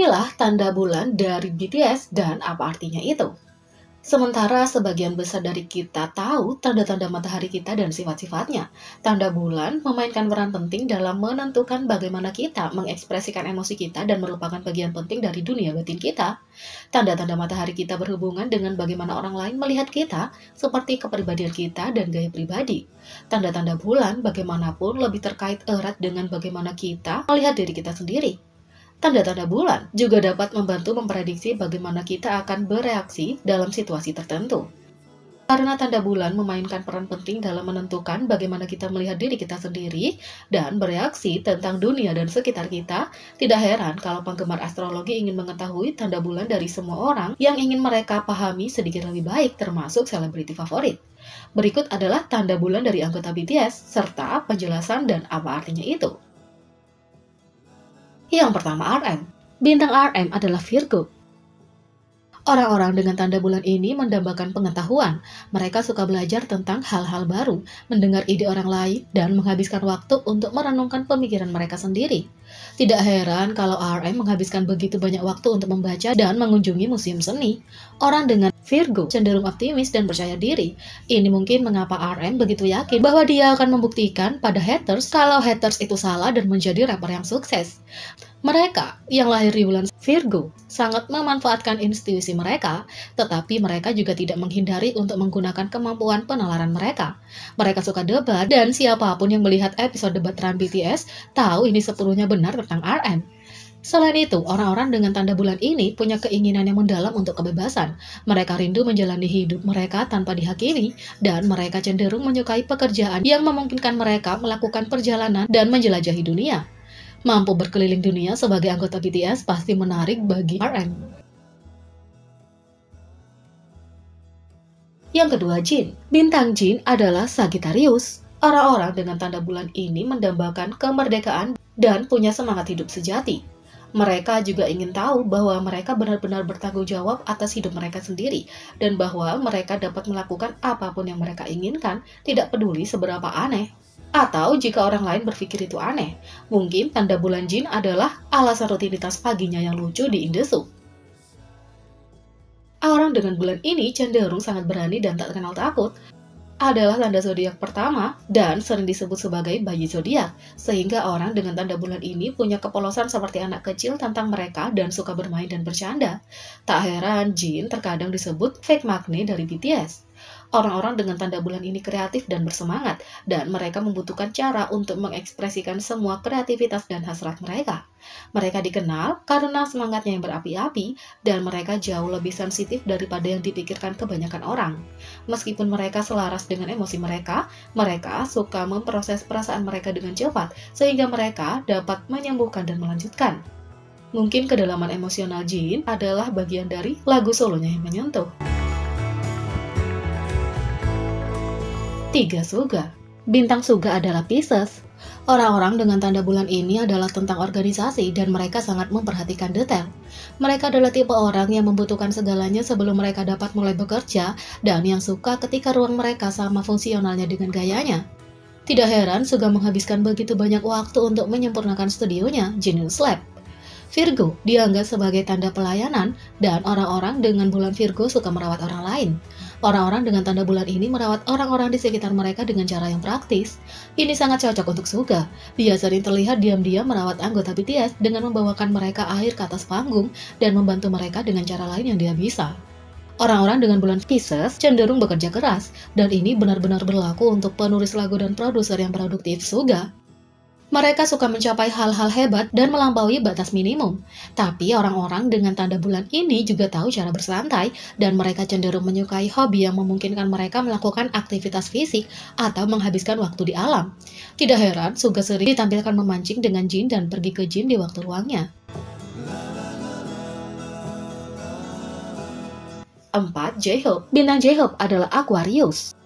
Inilah tanda bulan dari BTS dan apa artinya itu. Sementara sebagian besar dari kita tahu tanda-tanda matahari kita dan sifat-sifatnya, tanda bulan memainkan peran penting dalam menentukan bagaimana kita mengekspresikan emosi kita dan merupakan bagian penting dari dunia batin kita. Tanda-tanda matahari kita berhubungan dengan bagaimana orang lain melihat kita, seperti kepribadian kita dan gaya pribadi. Tanda-tanda bulan bagaimanapun lebih terkait erat dengan bagaimana kita melihat diri kita sendiri. Tanda-tanda bulan juga dapat membantu memprediksi bagaimana kita akan bereaksi dalam situasi tertentu. Karena tanda bulan memainkan peran penting dalam menentukan bagaimana kita melihat diri kita sendiri dan bereaksi tentang dunia dan sekitar kita, tidak heran kalau penggemar astrologi ingin mengetahui tanda bulan dari semua orang yang ingin mereka pahami sedikit lebih baik, termasuk selebriti favorit. Berikut adalah tanda bulan dari anggota BTS, serta penjelasan dan apa artinya itu. Yang pertama, RM. Bintang RM adalah Virgo. Orang-orang dengan tanda bulan ini mendambakan pengetahuan. Mereka suka belajar tentang hal-hal baru, mendengar ide orang lain, dan menghabiskan waktu untuk merenungkan pemikiran mereka sendiri. Tidak heran kalau RM menghabiskan begitu banyak waktu untuk membaca dan mengunjungi museum seni. Orang dengan Virgo cenderung optimis dan percaya diri. Ini mungkin mengapa RM begitu yakin bahwa dia akan membuktikan pada haters kalau haters itu salah dan menjadi rapper yang sukses. Mereka yang lahir di bulan Virgo sangat memanfaatkan intuisi mereka, tetapi mereka juga tidak menghindari untuk menggunakan kemampuan penalaran mereka. Mereka suka debat, dan siapapun yang melihat episode debat Run BTS tahu ini sepenuhnya benar tentang RM. Selain itu, orang-orang dengan tanda bulan ini punya keinginan yang mendalam untuk kebebasan. Mereka rindu menjalani hidup mereka tanpa dihakimi, dan mereka cenderung menyukai pekerjaan yang memungkinkan mereka melakukan perjalanan dan menjelajahi dunia. Mampu berkeliling dunia sebagai anggota BTS pasti menarik bagi RM. Yang kedua, Jin. Bintang Jin adalah Sagittarius. Orang-orang dengan tanda bulan ini mendambakan kemerdekaan dan punya semangat hidup sejati. Mereka juga ingin tahu bahwa mereka benar-benar bertanggung jawab atas hidup mereka sendiri, dan bahwa mereka dapat melakukan apapun yang mereka inginkan, tidak peduli seberapa aneh. Atau jika orang lain berpikir itu aneh, mungkin tanda bulan Jin adalah alasan rutinitas paginya yang lucu di Indesu. Orang dengan bulan ini cenderung sangat berani dan tak kenal takut. Adalah tanda zodiak pertama dan sering disebut sebagai bayi zodiak, sehingga orang dengan tanda bulan ini punya kepolosan seperti anak kecil tentang mereka dan suka bermain dan bercanda. Tak heran Jin terkadang disebut fake magne dari BTS. Orang-orang dengan tanda bulan ini kreatif dan bersemangat, dan mereka membutuhkan cara untuk mengekspresikan semua kreativitas dan hasrat mereka. Mereka dikenal karena semangatnya yang berapi-api, dan mereka jauh lebih sensitif daripada yang dipikirkan kebanyakan orang. Meskipun mereka selaras dengan emosi mereka suka memproses perasaan mereka dengan cepat, sehingga mereka dapat menyembuhkan dan melanjutkan. Mungkin kedalaman emosional Jin adalah bagian dari lagu solonya yang menyentuh. 3. Suga. Bintang Suga adalah Pisces. Orang-orang dengan tanda bulan ini adalah tentang organisasi dan mereka sangat memperhatikan detail. Mereka adalah tipe orang yang membutuhkan segalanya sebelum mereka dapat mulai bekerja dan yang suka ketika ruang mereka sama fungsionalnya dengan gayanya. Tidak heran Suga menghabiskan begitu banyak waktu untuk menyempurnakan studionya, Genius Lab. Virgo dianggap sebagai tanda pelayanan, dan orang-orang dengan bulan Virgo suka merawat orang lain. Orang-orang dengan tanda bulan ini merawat orang-orang di sekitar mereka dengan cara yang praktis. Ini sangat cocok untuk Suga. Dia sering terlihat diam-diam merawat anggota BTS dengan membawakan mereka air ke atas panggung dan membantu mereka dengan cara lain yang dia bisa. Orang-orang dengan bulan Pisces cenderung bekerja keras, dan ini benar-benar berlaku untuk penulis lagu dan produser yang produktif Suga. Mereka suka mencapai hal-hal hebat dan melampaui batas minimum. Tapi orang-orang dengan tanda bulan ini juga tahu cara bersantai, dan mereka cenderung menyukai hobi yang memungkinkan mereka melakukan aktivitas fisik atau menghabiskan waktu di alam. Tidak heran Suga sering ditampilkan memancing dengan Jin dan pergi ke gym di waktu luangnya. 4. J-Hope. Bintang J-Hope adalah Aquarius.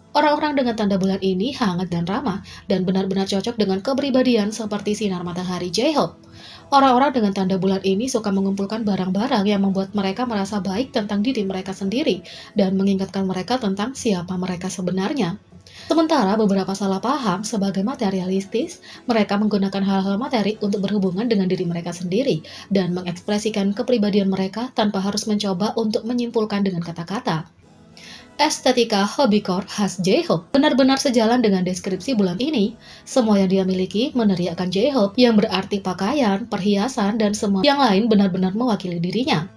Orang-orang dengan tanda bulan ini hangat dan ramah, dan benar-benar cocok dengan kepribadian seperti sinar matahari J-Hope. Orang-orang dengan tanda bulan ini suka mengumpulkan barang-barang yang membuat mereka merasa baik tentang diri mereka sendiri, dan mengingatkan mereka tentang siapa mereka sebenarnya. Sementara beberapa salah paham sebagai materialistis, mereka menggunakan hal-hal materi untuk berhubungan dengan diri mereka sendiri dan mengekspresikan kepribadian mereka tanpa harus mencoba untuk menyimpulkan dengan kata-kata. Estetika hobicore khas J-Hope benar-benar sejalan dengan deskripsi bulan ini. Semua yang dia miliki meneriakkan J-Hope yang berarti pakaian, perhiasan, dan semua yang lain benar-benar mewakili dirinya.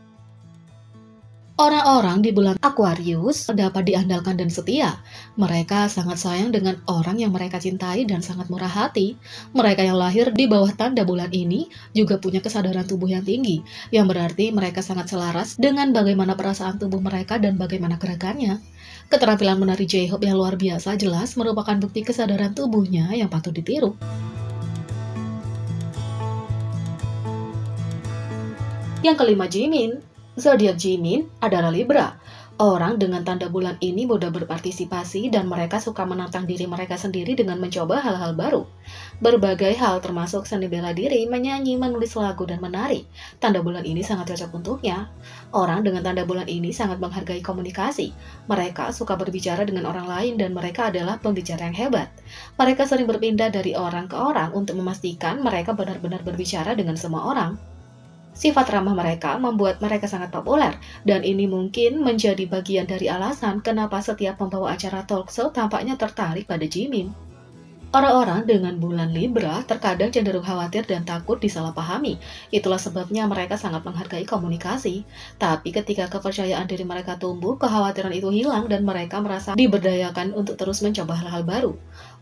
Orang-orang di bulan Aquarius dapat diandalkan dan setia. Mereka sangat sayang dengan orang yang mereka cintai dan sangat murah hati. Mereka yang lahir di bawah tanda bulan ini juga punya kesadaran tubuh yang tinggi, yang berarti mereka sangat selaras dengan bagaimana perasaan tubuh mereka dan bagaimana gerakannya. Keterampilan menari J-Hope yang luar biasa jelas merupakan bukti kesadaran tubuhnya yang patut ditiru. Yang kelima, Jimin. Zodiak Jimin adalah Libra. Orang dengan tanda bulan ini mudah berpartisipasi dan mereka suka menantang diri mereka sendiri dengan mencoba hal-hal baru. Berbagai hal termasuk seni bela diri, menyanyi, menulis lagu, dan menari. Tanda bulan ini sangat cocok untuknya. Orang dengan tanda bulan ini sangat menghargai komunikasi. Mereka suka berbicara dengan orang lain dan mereka adalah pembicara yang hebat. Mereka sering berpindah dari orang ke orang untuk memastikan mereka benar-benar berbicara dengan semua orang. Sifat ramah mereka membuat mereka sangat populer, dan ini mungkin menjadi bagian dari alasan kenapa setiap pembawa acara talk show tampaknya tertarik pada Jimin. Orang-orang dengan bulan Libra terkadang cenderung khawatir dan takut disalahpahami. Itulah sebabnya mereka sangat menghargai komunikasi. Tapi ketika kepercayaan diri mereka tumbuh, kekhawatiran itu hilang dan mereka merasa diberdayakan untuk terus mencoba hal-hal baru.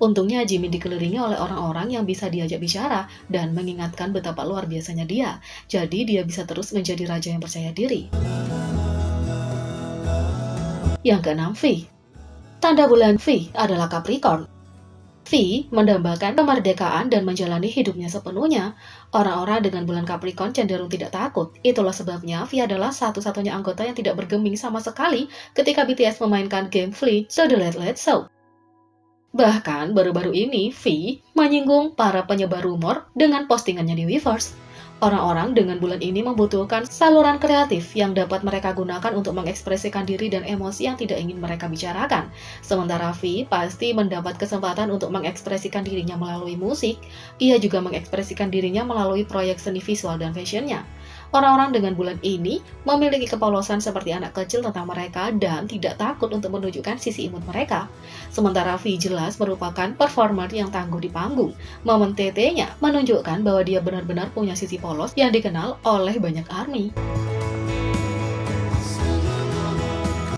Untungnya Jimin dikelilingi oleh orang-orang yang bisa diajak bicara dan mengingatkan betapa luar biasanya dia. Jadi dia bisa terus menjadi raja yang percaya diri. Yang keenam, V. Tanda bulan V adalah Capricorn. V mendambakan kemerdekaan dan menjalani hidupnya sepenuhnya. Orang-orang dengan bulan Capricorn cenderung tidak takut. Itulah sebabnya V adalah satu-satunya anggota yang tidak bergeming sama sekali ketika BTS memainkan game Flea So The Late Late Show. Bahkan baru-baru ini V menyinggung para penyebar rumor dengan postingannya di Weverse. Orang-orang dengan bulan ini membutuhkan saluran kreatif yang dapat mereka gunakan untuk mengekspresikan diri dan emosi yang tidak ingin mereka bicarakan. Sementara V pasti mendapat kesempatan untuk mengekspresikan dirinya melalui musik. Ia juga mengekspresikan dirinya melalui proyek seni visual dan fashionnya. Orang-orang dengan bulan ini memiliki kepolosan seperti anak kecil tentang mereka dan tidak takut untuk menunjukkan sisi imut mereka. Sementara V jelas merupakan performer yang tangguh di panggung. Momen TT-nya menunjukkan bahwa dia benar-benar punya sisi polos yang dikenal oleh banyak ARMY.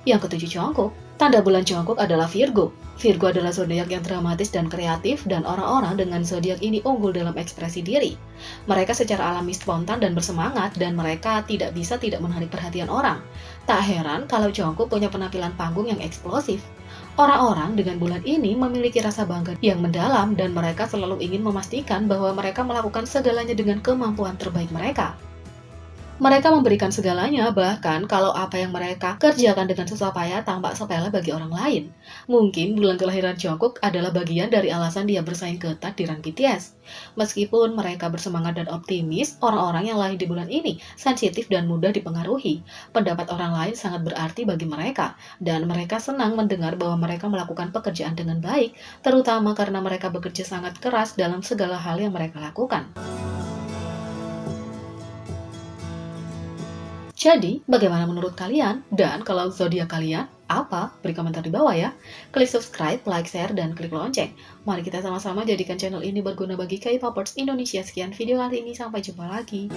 Yang ketujuh, Jungkook. Tanda bulan Jungkook adalah Virgo. Virgo adalah zodiak yang dramatis dan kreatif, dan orang-orang dengan zodiak ini unggul dalam ekspresi diri. Mereka secara alami spontan dan bersemangat, dan mereka tidak bisa tidak menarik perhatian orang. Tak heran kalau Jungkook punya penampilan panggung yang eksplosif. Orang-orang dengan bulan ini memiliki rasa bangga yang mendalam, dan mereka selalu ingin memastikan bahwa mereka melakukan segalanya dengan kemampuan terbaik mereka. Mereka memberikan segalanya, bahkan kalau apa yang mereka kerjakan dengan susah payah tampak sepele bagi orang lain. Mungkin bulan kelahiran Jungkook adalah bagian dari alasan dia bersaing ketat di rang BTS. Meskipun mereka bersemangat dan optimis, orang-orang yang lahir di bulan ini sensitif dan mudah dipengaruhi. Pendapat orang lain sangat berarti bagi mereka, dan mereka senang mendengar bahwa mereka melakukan pekerjaan dengan baik, terutama karena mereka bekerja sangat keras dalam segala hal yang mereka lakukan. Jadi, bagaimana menurut kalian? Dan kalau zodiak kalian, apa? Beri komentar di bawah ya. Klik subscribe, like, share, dan klik lonceng. Mari kita sama-sama jadikan channel ini berguna bagi K-popers Indonesia. Sekian video kali ini, sampai jumpa lagi.